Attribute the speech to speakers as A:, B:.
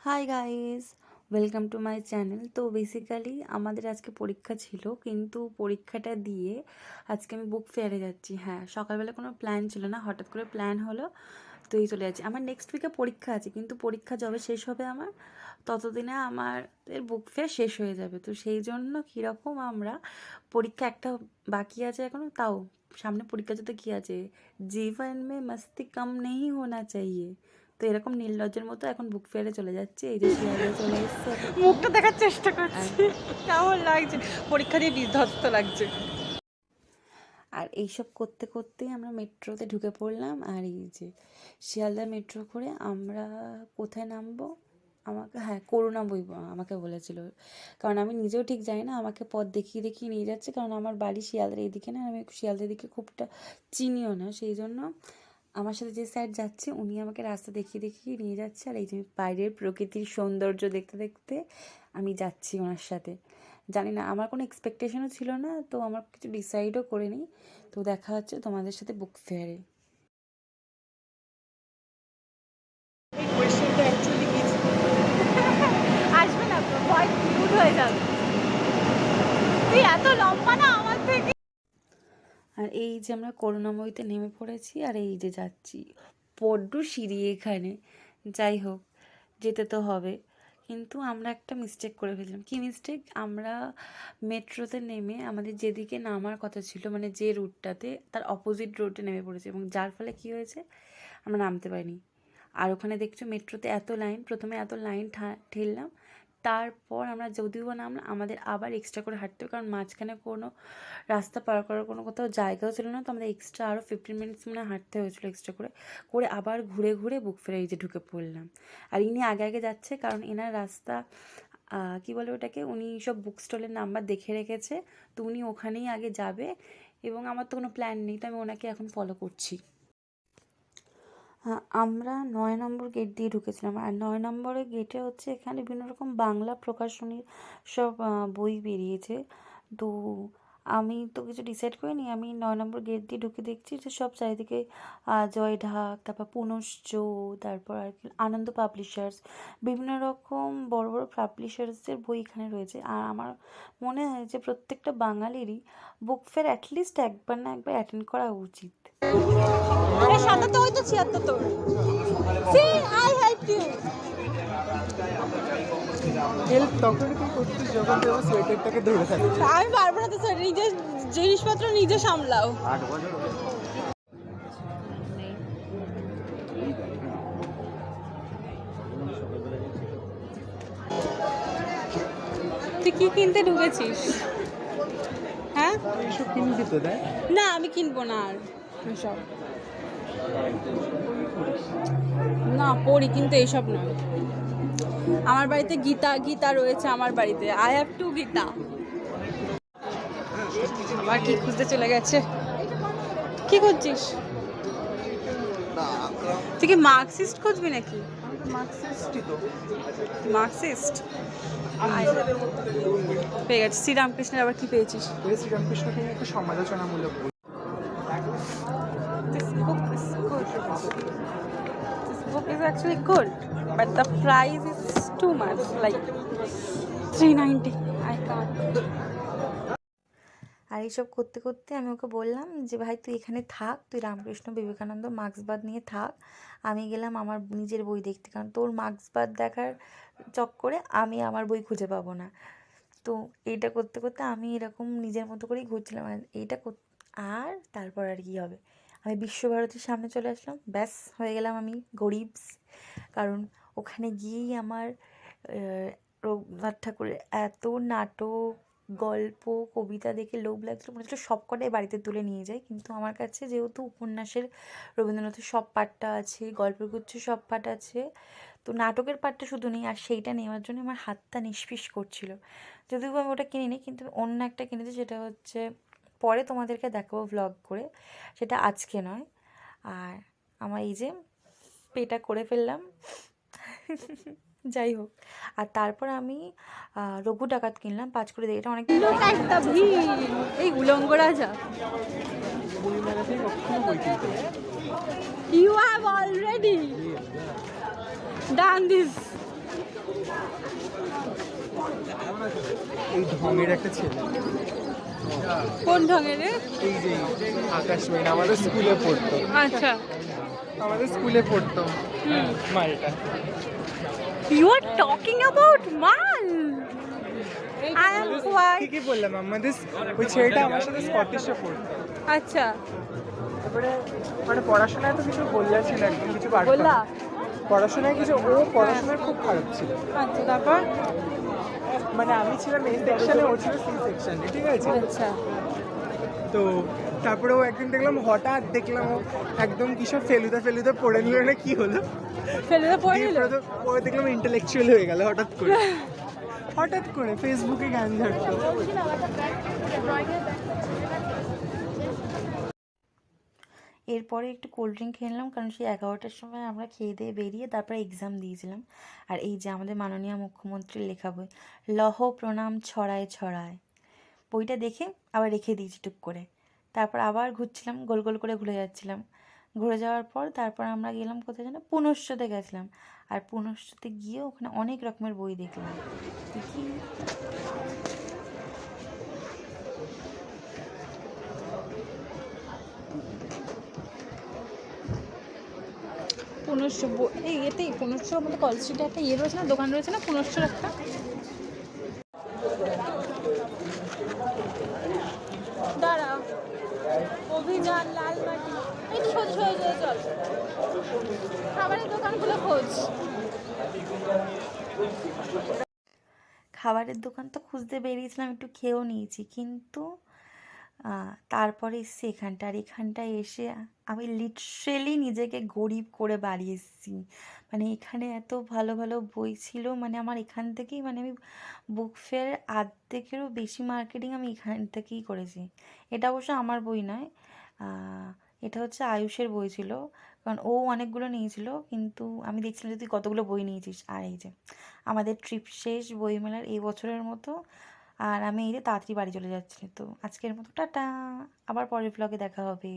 A: Hi guys, welcome to my channel. তো basically আমাদের আজকে পরীক্ষা ছিল, কিন্তু পরীক্ষাটা দিয়ে আজকে আমি বুক ফেয়ারে যাচ্ছি। হ্যাঁ, সকালবেলা কোনো প্ল্যান ছিল না, হঠাৎ করে প্ল্যান হলো, তো এই চলে যাচ্ছি। আমার নেক্সট উইকে পরীক্ষা আছে, কিন্তু পরীক্ষা যবে শেষ হবে আমার, ততদিনে আমাদের বুক ফেয়ার শেষ হয়ে যাবে। তো সেই জন্য কীরকম আমরা পরীক্ষা একটা বাকি আছে এখনও, তাও সামনে পরীক্ষা যেতে কী আছে, জীবন মে মস্তি কম নেই হোনা চাইয়ে। তো এরকম নির্লজ্জের মতো এখন বুক ফেয়ারে চলে যাচ্ছে। এই যে শিয়ালদা চলে এসছে,
B: মুখটা দেখার চেষ্টা করছি কেমন লাগছে, পরীক্ষা দিয়ে বিধ্বস্ত লাগছে।
A: আর এইসব করতে করতেই আমরা মেট্রোতে ঢুকে পড়লাম। আর এই যে শিয়ালদা মেট্রো করে আমরা কোথায় নামবো, করুণাময়ী আমাকে বলেছিল, কারণ আমি নিজেও ঠিক জানি না, আমাকে পথ দেখিয়ে দেখিয়ে নিয়ে যাচ্ছে, কারণ আমার বাড়ি শিয়ালদার এইদিকে না, আমি শিয়ালদার দিকে খুবটা চিনিও না, সেই জন্য আমার সাথে যে স্যার যাচ্ছে উনি আমাকে রাস্তা দেখিয়ে দেখিয়ে নিয়ে যাচ্ছে। আর এই যে বাইরের প্রকৃতির সৌন্দর্য দেখতে দেখতে আমি যাচ্ছি ওনার সাথে। জানি না, আমার কোনো এক্সপেকটেশনও ছিল না, তো আমার কিছু ডিসাইডও করে নিই। তো দেখা হচ্ছে তোমাদের সাথে বুক ফেয়ারে।
B: আসবে না তো, ভয় কিউট হয়ে যাবে। তুই এত লম্বা না আমার থেকে।
A: আর এই যে আমরা করুণাময়ীতে নেমে পড়েছি, আর এই যে যাচ্ছি, বড্ড সিঁড়ি এখানে। যাই হোক, যেতে তো হবে। কিন্তু আমরা একটা মিস্টেক করে ফেললাম। কী মিস্টেক? আমরা মেট্রোতে নেমে আমাদের যেদিকে নামার কথা ছিল, মানে যে রুটটাতে, তার অপোজিট রুটে নেমে পড়েছি, এবং যার ফলে কী হয়েছে, আমরা নামতে পারিনি। আর ওখানে দেখছো মেট্রোতে এত লাইন, প্রথমে এত লাইন ঠেললাম, তারপর আমরা যদিও বা নামলাম, আমাদের আবার এক্সট্রা করে হাঁটতে হবে, কারণ মাঝখানে কোনো রাস্তা পার করার কোনো কোথাও জায়গাও ছিল না। তো আমাদের এক্সট্রা আরও 15 মিনিটস মানে হাঁটতে হয়েছিলো এক্সট্রা করে, করে আবার ঘুরে ঘুরে বুক ফেয়ারে এই যে ঢুকে পড়লাম। আর ইনি আগে আগে যাচ্ছে, কারণ এনার রাস্তা কী বলে ওটাকে, উনি সব বুক স্টলের নাম্বার দেখে রেখেছে, তো উনি ওখানেই আগে যাবে, এবং আমার তো কোনো প্ল্যান নেই, তো আমি ওনাকে এখন ফলো করছি। আমরা 9 নম্বর গেট দিয়ে ঢুকেছিলাম। আর 9 নম্বরের গেটে হচ্ছে এখানে বিভিন্ন রকম বাংলা প্রকাশনীর সব বই বেরিয়েছে। তো আমি তো কিছু ডিসাইড করিনি, আমি 9 নম্বর গেট দিয়ে ঢুকে দেখছি যে সব চারিদিকে জয় ঢাক, তারপর পুনশ্চ, তারপর আর কি আনন্দ পাবলিশার্স, বিভিন্ন রকম বড় বড় পাবলিশার্সের বই এখানে রয়েছে। আর আমার মনে হয় যে প্রত্যেকটা বাঙালিরই বুক ফেয়ার অ্যাটলিস্ট একবার না একবার অ্যাটেন্ড করা উচিত।
B: সাদা তো ওই তো 76 তোর। See I help you.
C: Help তখনই তুই করছিস যখন তুই আমার সোয়েটারটাকে ধরে থাকছিস।
B: আমি পারবো না তো স্যার, নিজের জিনিসপত্র নিজে সামলাও।
C: 8 বছর
B: তুই কি কিনতে ঢুকেছিস? হ্যাঁ,
C: এইসব কিনবি তো দেখ।
B: না আমি কিনবো না আর এসব। না পড়ি, কিন্তু এইসব নয়। আমার বাড়িতে গীতা রয়েছে, আমার বাড়িতে আই হ্যাভ টু গীতা। আবার কি খুঁজতে চলে গেছে? কি করছিস তুই? কি মার্কসিস্ট খুঁজবি নাকি?
C: মার্কসিস্টই তো।
B: মার্কসিস্ট পেয়ে গেছিস। শ্রীরামকৃষ্ণের আবার কি পেয়েছিস?
C: ওই শ্রীরামকৃষ্ণকে নিয়ে একটা সমালোচনামূলক বই।
B: This book is good. This book is actually good, but the price is too much, like 390. I can't.
A: আর এইসব করতে করতে আমি ওকে বললাম যে ভাই তুই এখানে থাক, তুই রামকৃষ্ণ বিবেকানন্দ মার্ক্সবাদ নিয়ে থাক, আমি গেলাম আমার নিজের বই দেখতে, কারণ তোর মার্ক্সবাদ দেখার চক্করে আমি আমার বই খুঁজে পাবো না। তো এইটা করতে করতে আমি এরকম নিজের মতো করেই ঘুরছিলাম। আর আর তারপর আর কি হবে, আমি বিশ্বভারতীর সামনে চলে আসলাম, ব্যাস হয়ে গেলাম আমি গরিবস। কারণ ওখানে গিয়েই আমার রবীন্দ্রনাথ ঠাকুরের এত নাটক, গল্প, কবিতা দেখে লোভ লাগছিল, মনে হচ্ছিল সবকটাই বাড়িতে তুলে নিয়ে যাই। কিন্তু আমার কাছে যেহেতু উপন্যাসের রবীন্দ্রনাথের সব পাঠটা আছে, গল্পের গুচ্ছের সব পাঠ আছে, তো নাটকের পাঠটা শুধু নেই, আর সেইটা নেওয়ার জন্য আমার হাতটা নিষ্পিস করছিল। যদিও আমি ওটা কিনিনি, কিন্তু অন্য একটা কিনেছি, সেটা হচ্ছে পরে তোমাদেরকে দেখাবো ভ্লগ করে, সেটা আজকে নয়। আর আমার এই যে পেটা করে ফেললাম যাই হোক। আর তারপর আমি রঘু ডাকাত কিনলাম 5 করে দিয়ে, এটা অনেক
B: একটা ভিড়, এই উলঙ্গ রাজা।
C: বই মেলাতেই কখনো বই কিনতে হয়।
B: You have already done this.
C: এই ঢঙের একটা ছেলে,
B: কোন ঢঙের রে?
C: এই যে আকাশ মেন আমাদের স্কুলে পড়তো,
B: আচ্ছা,
C: আমাদের স্কুলে পড়তো মালটা।
B: ইউ আর টকিং অ্যাবাউট মাল। I am quite.
C: ঠিকই বললাম, আমাদের ওই ছেলেটা আমার সাথে স্কটিশে পড়তো।
B: আচ্ছা,
C: তারপরে মানে পড়াশোনায় তো কিছু বললা ছিল, একদম কিছু পারতো
B: বললা?
C: না। পড়াশোনায় কিছু, ও পড়াশোনায় খুব খারাপ ছিল।
B: আচ্ছা, তারপর?
C: মানে আমি ছিলাম এই সেকশনে, ও ছিল সি সেকশনে, ঠিক আছে?
B: আচ্ছা,
C: তো তারপরে ও একদিন দেখলাম, হঠাৎ দেখলাম ও একদম কিসব ফেলুদা ফেলুদা পড়ে নিল না, কি হলো
B: ফেলে পড়ে
C: দিয়ে
B: নিল।
C: পরে তো ও দেখলাম ইন্টেলেকচুয়াল হয়ে গেল হঠাৎ করে। হঠাৎ করে ফেসবুকে গান ঝাড়তো।
A: এরপরে একটু কোল্ড ড্রিঙ্ক খেয়ে নিলাম, কারণ সেই 11টার সময় আমরা খেয়ে দিয়ে বেরিয়ে তারপরে এক্সাম দিয়েছিলাম। আর এই যে আমাদের মাননীয় মুখ্যমন্ত্রীর লেখা বই, লহ প্রণাম ছড়ায় ছড়ায়, বইটা দেখে আবার রেখে দিয়েছি টুক করে। তারপর আবার ঘুরছিলাম, গোল গোল করে ঘুরে যাচ্ছিলাম। ঘুরে যাওয়ার পর তারপর আমরা গেলাম কোথায় যেন, পুনশ্চতে গেছিলাম। আর পুনশ্চতে গিয়ে ওখানে অনেক রকমের বই দেখলাম। দেখি
B: পুনশ্চ এই এতেই পুনশ্চর মধ্যে কলেজ স্ট্রিটে একটা ইয়ে রয়েছে না, দোকান রয়েছে না পুনশ্চর একটা? দাঁড়া, অভিযান লালমাটি, এই তো সোজা সোজা চল, খাবারের দোকানগুলো খোঁজ।
A: খাবারের দোকান তো খুঁজতে বেরিয়েছিলাম, একটু খেয়েও নিয়েছি, কিন্তু তারপরে এসছি এখানটা। আর এখানটায় এসে আমি লিটারেলি নিজেকে গরিব করে বাড়ি এসেছি। মানে এখানে এত ভালো ভালো বই ছিল, মানে আমার এখান থেকেই, মানে আমি বুক ফেয়ারের আর্ধেকেরও বেশি মার্কেটিং আমি এখান থেকেই করেছি। এটা অবশ্য আমার বই নয়, এটা হচ্ছে আয়ুষের বই ছিল, কারণ ও অনেকগুলো নিয়েছিল, কিন্তু আমি দেখছিলাম যে তুই কতগুলো বই নিয়েছিস। আর এই যে আমাদের ট্রিপ শেষ বইমেলার এই বছরের মতো, আর আমি এই যে তাড়াতাড়ি বাড়ি চলে যাচ্ছি। তো আজকের মতো টাটা, আবার পরের ব্লগে দেখা হবে।